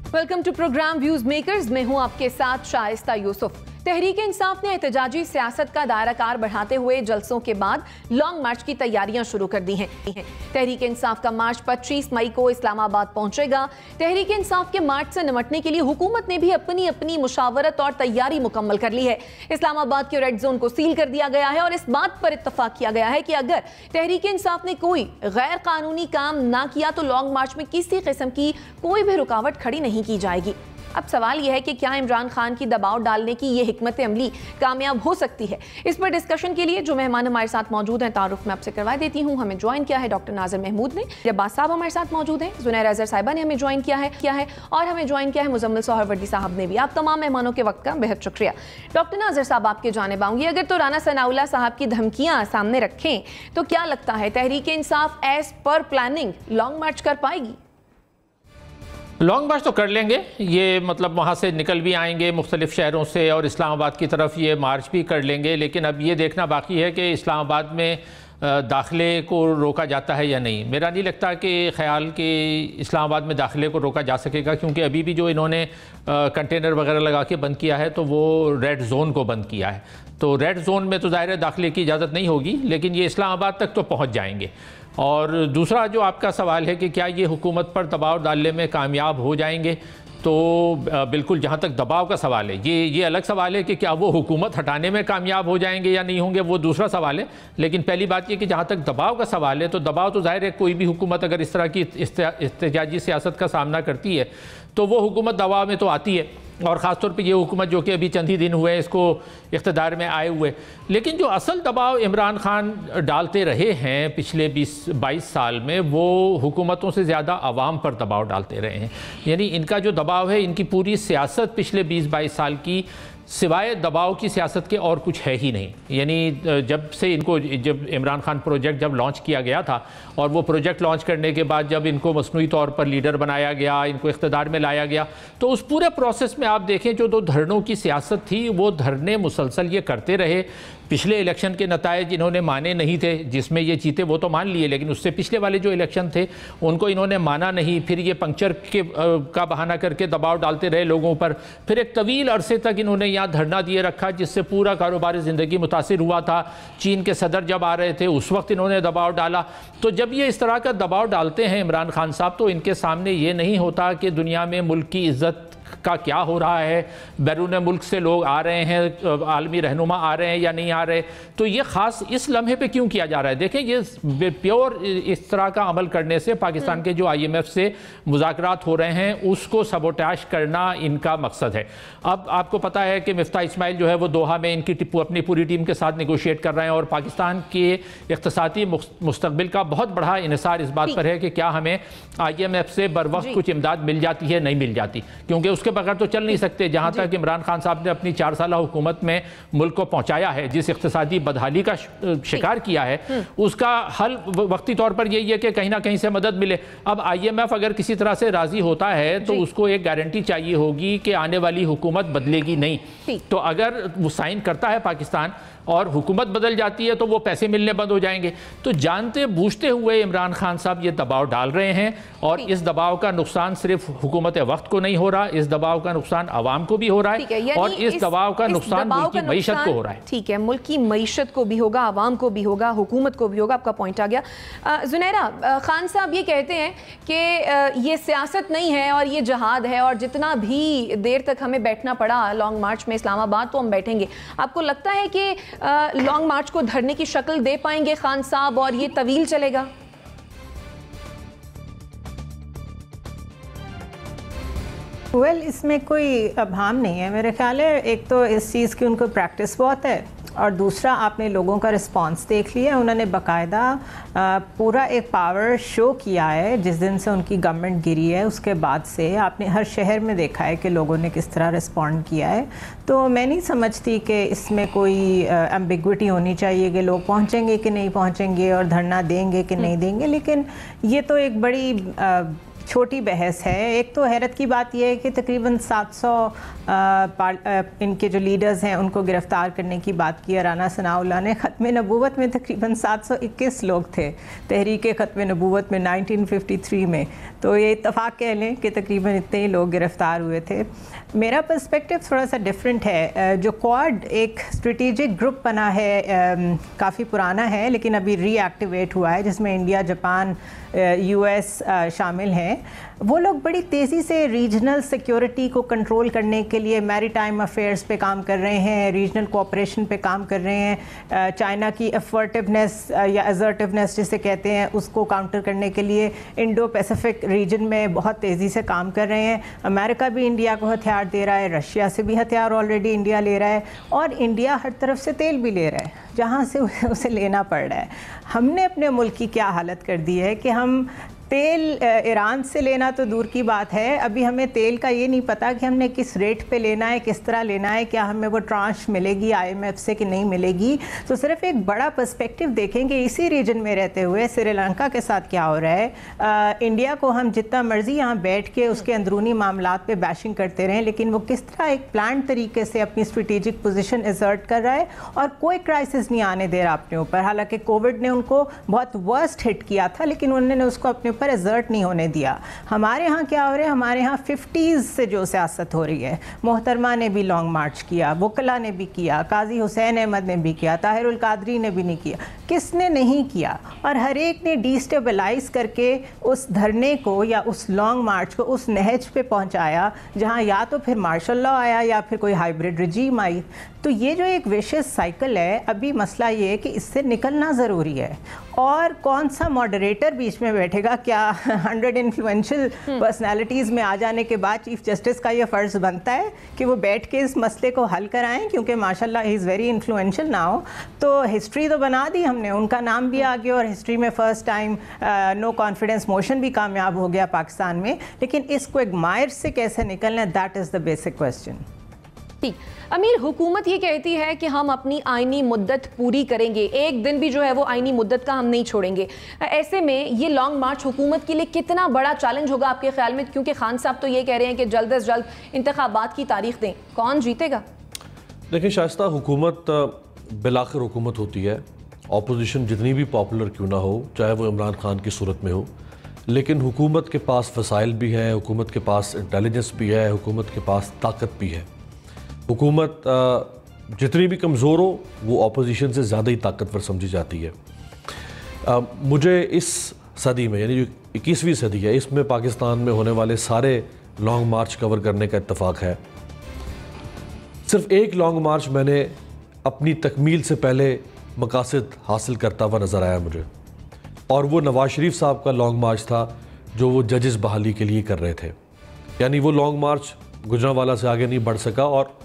Welcome to program views makers. मैं हूं आपके साथ शाइस्ता यूसुफ। तहरीक इंसाफ ने एहतजाजी सियासत का दायराकार बढ़ाते हुए जलसों के बाद लॉन्ग मार्च की तैयारियां शुरू कर दी हैं। तहरीक इंसाफ का मार्च 25 मई को इस्लामाबाद पहुंचेगा। तहरीक इंसाफ के मार्च से निपटने के लिए हुकूमत ने भी अपनी अपनी मुशावरत और तैयारी मुकम्मल कर ली है। इस्लामाबाद के रेड जोन को सील कर दिया गया है और इस बात पर इत्तफाक किया गया है कि अगर तहरीक इंसाफ ने कोई गैर कानूनी काम ना किया तो लॉन्ग मार्च में किसी किस्म की कोई भी रुकावट खड़ी नहीं की जाएगी। अब सवाल यह है कि क्या इमरान खान की दबाव डालने की यह हिकमत अमली कामयाब हो सकती है। इस पर डिस्कशन के लिए जो मेहमान हमारे साथ मौजूद हैं, तारुफ मैं आपसे करवा देती हूं। हमें ज्वाइन किया है डॉक्टर नाज़िर महमूद ने, अब्बास साहब हमारे साथ मौजूद हैं, जुनैर अज़हर साहिबा ने हमें ज्वाइन किया है और हमें ज्वाइन किया है मुजम्मिल सोहरवर्दी साहब ने भी। आप तमाम मेहमानों के वक्त का बेहद शुक्रिया। डॉक्टर नाज़िर साहब, आपके जानिब आऊंगी। अगर तो राना सनाउल्लाह साहब की धमकियां सामने रखें तो क्या लगता है Tehreek Insaf as per planning long मार्च कर पाएगी? लॉन्ग मार्च तो कर लेंगे, ये मतलब वहाँ से निकल भी आएंगे मुख्तलिफ शहरों से और इस्लामाबाद की तरफ ये मार्च भी कर लेंगे। लेकिन अब ये देखना बाकी है कि इस्लामाबाद में दाखिले को रोका जाता है या नहीं। मेरा नहीं लगता कि ख्याल कि इस्लामाबाद में दाखिले को रोका जा सकेगा, क्योंकि अभी भी जो इन्होंने कंटेनर वगैरह लगा के बंद किया है तो वो रेड जोन को बंद किया है। तो रेड जोन में तो ज़ाहिर है दाखिले की इजाज़त नहीं होगी, लेकिन ये इस्लामाबाद तक तो पहुँच जाएंगे। और दूसरा जो आपका सवाल है कि क्या ये हुकूमत पर दबाव डालने में कामयाब हो जाएंगे, तो बिल्कुल जहाँ तक दबाव का सवाल है ये अलग सवाल है कि क्या वो हुकूमत हटाने में कामयाब हो जाएंगे या नहीं होंगे, वो दूसरा सवाल है। लेकिन पहली बात ये कि जहाँ तक दबाव का सवाल है तो दबाव तो ज़ाहिर है कोई भी हुकूमत अगर इस तरह की इस्तेजाजी सियासत का सामना करती है तो वो हुकूमत दबाव में तो आती है। और ख़ास तौर पे ये हुकूमत जो कि अभी चंद ही दिन हुए हैं इसको इक़्तिदार में आए हुए। लेकिन जो असल दबाव इमरान खान डालते रहे हैं पिछले 20-22 साल में, वो हुकूमतों से ज़्यादा आवाम पर दबाव डालते रहे हैं। यानी इनका जो दबाव है, इनकी पूरी सियासत पिछले 20-22 साल की सिवाय दबाव की सियासत के और कुछ है ही नहीं। यानी जब इमरान खान प्रोजेक्ट जब लॉन्च किया गया था और वो प्रोजेक्ट लॉन्च करने के बाद जब इनको मसनूई तौर पर लीडर बनाया गया, इनको इख्तिदार में लाया गया, तो उस पूरे प्रोसेस में आप देखें जो दो धरनों की सियासत थी, वो धरने मुसलसल ये करते रहे। पिछले इलेक्शन के नतायज इन्होंने माने नहीं थे, जिसमें ये जीते वो तो मान लिए, लेकिन उससे पिछले वाले जो इलेक्शन थे उनको इन्होंने माना नहीं। फिर ये पंक्चर का बहाना करके दबाव डालते रहे लोगों पर। फिर एक तवील अरसे तक इन्होंने यहाँ धरना दिए रखा, जिससे पूरा कारोबारी ज़िंदगी मुतासिर हुआ था। चीन के सदर जब आ रहे थे उस वक्त इन्होंने दबाव डाला। तो जब ये इस तरह का दबाव डालते हैं इमरान खान साहब, तो इनके सामने ये नहीं होता कि दुनिया में मुल्क की इज़्ज़त का क्या हो रहा है, बैरून मुल्क से लोग आ रहे हैं, आलमी रहनुमा आ रहे हैं या नहीं आ रहे। तो ये ख़ास इस लम्हे पे क्यों किया जा रहा है? देखें, ये प्योर इस तरह का अमल करने से पाकिस्तान के जो IMF से मुज़ाकरात हो रहे हैं उसको सबोटाश करना इनका मकसद है। अब आपको पता है कि मिफ्ता इस्माइल जो है वो दोहा में इनकी अपनी पूरी टीम के साथ निगोशिएट कर रहे हैं और पाकिस्तान के इक़्तिसादी मुस्तक़बिल का बहुत बड़ा इन्हिसार इस बात पर है कि क्या हमें IMF से बर वक्त कुछ इमदाद मिल जाती है, नहीं मिल जाती, क्योंकि उसके बगैर तो चल नहीं सकते। जहाँ तक इमरान खान साहब ने अपनी 4 साल हुकूमत में मुल्क को पहुँचाया है, जिस इक़्तिसादी बदहाली का शिकार किया है, उसका हल वक्ती तौर पर यही है कि कहीं ना कहीं से मदद मिले। अब IMF अगर किसी तरह से राज़ी होता है तो उसको एक गारंटी चाहिए होगी कि आने वाली हुकूमत बदलेगी नहीं। तो अगर वो साइन करता है पाकिस्तान और हुकूमत बदल जाती है तो वो पैसे मिलने बंद हो जाएंगे। तो जानते बूझते हुए इमरान खान साहब ये दबाव डाल रहे हैं और इस दबाव का नुकसान सिर्फ हुकूमत वक्त को नहीं हो रहा, इस दबाव का नुकसान आवाम को भी हो रहा है और इस दबाव का नुकसान मुल्क की मईशत को हो रहा है। ठीक है, मुल्क की मईशत को भी होगा, आवाम को भी होगा, हुकूमत को भी होगा। आपका पॉइंट आ गया। जुनैरा, खान साहब ये कहते हैं कि ये सियासत नहीं है और ये जहाद है और जितना भी देर तक हमें बैठना पड़ा लॉन्ग मार्च में इस्लामाबाद तो हम बैठेंगे। आपको लगता है कि लॉन्ग मार्च को धरने की शक्ल दे पाएंगे खान साहब और ये तवील चलेगा? इसमें कोई अभाम नहीं है मेरे ख्याल है। एक तो इस चीज़ की उनको प्रैक्टिस बहुत है और दूसरा आपने लोगों का रिस्पांस देख लिया। उन्होंने बाकायदा पूरा एक पावर शो किया है जिस दिन से उनकी गवर्नमेंट गिरी है, उसके बाद से आपने हर शहर में देखा है कि लोगों ने किस तरह रिस्पॉन्ड किया है। तो मैं नहीं समझती कि इसमें कोई एम्बिग्विटी होनी चाहिए कि लोग पहुंचेंगे कि नहीं पहुंचेंगे और धरना देंगे कि नहीं देंगे। लेकिन ये तो एक बड़ी छोटी बहस है। एक तो हैरत की बात यह है कि तकरीबन 700 इनके जो लीडर्स हैं उनको गिरफ़्तार करने की बात की। राना सनाउल्लाह ने ख़त्म नबूवत में तकरीबन 721 लोग थे, तहरीक ख़त्म नबूवत में 1953 में, तो ये इत्तफ़ाक़ कह लें कि तकरीबन इतने ही लोग गिरफ़्तार हुए थे। मेरा पर्सपेक्टिव थोड़ा सा डिफरेंट है। जो क्वाड एक स्ट्रेटेजिक ग्रुप बना है, काफ़ी पुराना है लेकिन अभी रीएक्टिवेट हुआ है, जिसमें इंडिया, जापान, यूएस शामिल हैं। वो लोग बड़ी तेज़ी से रीजनल सिक्योरिटी को कंट्रोल करने के लिए मैरीटाइम अफेयर्स पे काम कर रहे हैं, रीजनल कोऑपरेशन पे काम कर रहे हैं, चाइना की असर्टिवनेस या असर्टिवनेस जिसे कहते हैं उसको काउंटर करने के लिए इंडो पैसिफिक रीजन में बहुत तेज़ी से काम कर रहे हैं। अमेरिका भी इंडिया को हथियार दे रहा है, रशिया से भी हथियार ऑलरेडी इंडिया ले रहा है, और इंडिया हर तरफ से तेल भी ले रहा है जहाँ से उसे लेना पड़ रहा है। हमने अपने मुल्क की क्या हालत कर दी है कि हम तेल ईरान से लेना तो दूर की बात है, अभी हमें तेल का ये नहीं पता कि हमने किस रेट पे लेना है, किस तरह लेना है, क्या हमें वो ट्रांश मिलेगी आईएमएफ से कि नहीं मिलेगी। तो सिर्फ एक बड़ा पर्सपेक्टिव देखेंगे इसी रीजन में रहते हुए श्रीलंका के साथ क्या हो रहा है। इंडिया को हम जितना मर्जी यहाँ बैठ के उसके अंदरूनी मामलात पे बैशिंग करते रहें, लेकिन वो किस तरह एक प्लान तरीके से अपनी स्ट्रेटेजिक पोजीशन असर्ट कर रहा है और कोई क्राइसिस नहीं आने दे रहा अपने ऊपर। हालांकि कोविड ने उनको बहुत वर्स्ट हिट किया था, लेकिन उन्होंने उसको अपने पर एजर्ट नहीं होने दिया। हमारे यहाँ क्या हो रहा है, हमारे यहाँ 50s से जो सियासत हो रही है, मोहतरमा ने भी लॉन्ग मार्च किया, वकला ने भी किया, काजी हुसैन अहमद ने भी किया, ताहिरुल कादरी ने भी नहीं किया, किसने नहीं किया, और हर एक ने डिस्टेबलाइज करके उस धरने को या उस लॉन्ग मार्च को उस नहज पे पहुँचाया जहाँ या तो फिर मार्शल लॉ आया या फिर कोई हाइब्रिड रजीम आई। तो ये जो एक विशेष साइकिल है, अभी मसला ये है कि इससे निकलना ज़रूरी है। और कौन सा मॉडरेटर बीच में बैठेगा? क्या 100 इन्फ्लुएंशियल पर्सनालिटीज़ में आ जाने के बाद चीफ जस्टिस का ये फ़र्ज़ बनता है कि वो बैठ के इस मसले को हल कराएं? क्योंकि माशाल्लाह he is very influential now. तो हिस्ट्री तो बना दी हमने, उनका नाम भी आ गया और हिस्ट्री में first time no confidence motion भी कामयाब हो गया पाकिस्तान में। लेकिन इसको एक मायर से कैसे निकलना, that is the basic question. ठीक अमीर, हुकूमत ये कहती है कि हम अपनी आईनी मुद्दत पूरी करेंगे, एक दिन भी जो है वो आईनी मुद्दत का हम नहीं छोड़ेंगे। ऐसे में ये लॉन्ग मार्च हुकूमत के लिए कितना बड़ा चैलेंज होगा आपके ख्याल में? क्योंकि खान साहब तो ये कह रहे हैं कि जल्द अज जल्द इंतखाबात की तारीख दें, कौन जीतेगा? देखिए शाइस्ता, हुकूमत बिलाखिर हुकूमत होती है, ऑपोजिशन जितनी भी पॉपुलर क्यों ना हो, चाहे वो इमरान खान की सूरत में हो, लेकिन हुकूमत के पास वसाइल भी है, हुकूमत के पास इंटेलिजेंस भी है, हुकूमत के पास ताकत भी है। हुकूमत जितनी भी कमज़ोर हो वो ऑपोजिशन से ज़्यादा ही ताकतवर समझी जाती है। मुझे इस सदी में, यानी जो 21वीं सदी है, इसमें पाकिस्तान में होने वाले सारे लॉन्ग मार्च कवर करने का इत्तेफाक है। सिर्फ एक लॉन्ग मार्च मैंने अपनी तकमील से पहले मकासद हासिल करता हुआ नज़र आया मुझे, और वो नवाज शरीफ साहब का लॉन्ग मार्च था जो वो जजेस बहाली के लिए कर रहे थे। यानी वो लॉन्ग मार्च गुजरांवाला से आगे नहीं बढ़ सका और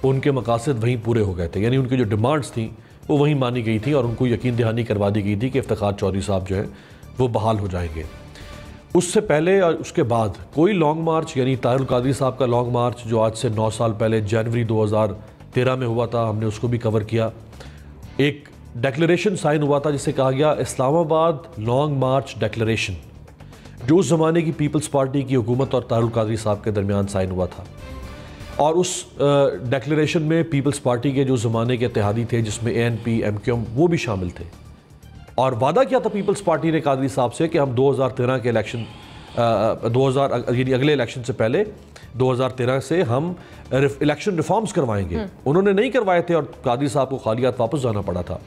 उनके मकासद वहीं पूरे हो गए थे। यानी उनकी जो डिमांड्स थी वो वहीं मानी गई थी और उनको यकीन दहानी करवा दी गई थी कि इफ्तिखार चौधरी साहब जो है वो बहाल हो जाएंगे। उससे पहले और उसके बाद कोई लॉन्ग मार्च, यानी ताहिरुल कादरी साहब का लॉन्ग मार्च जो आज से 9 साल पहले जनवरी 2013 में हुआ था, हमने उसको भी कवर किया। एक डिक्लेरेशन साइन हुआ था जिसे कहा गया इस्लामाबाद लॉन्ग मार्च डिक्लेरेशन, जो उस ज़माने की पीपल्स पार्टी की हुकूमत और ताहिरुल कादरी साहब के दरमियान साइन हुआ था। और उस डिक्लेरेशन में पीपल्स पार्टी के जो ज़माने के इत्तेहादी थे, जिसमें ANP, MQM वो भी शामिल थे। और वादा किया था पीपल्स पार्टी ने कादरी साहब से कि हम 2013 के इलेक्शन, 2000 यानी अगले इलेक्शन से पहले 2013 से हम इलेक्शन रिफॉर्म्स करवाएंगे। उन्होंने नहीं करवाए थे और कादरी साहब को खाली हाथ वापस जाना पड़ा था।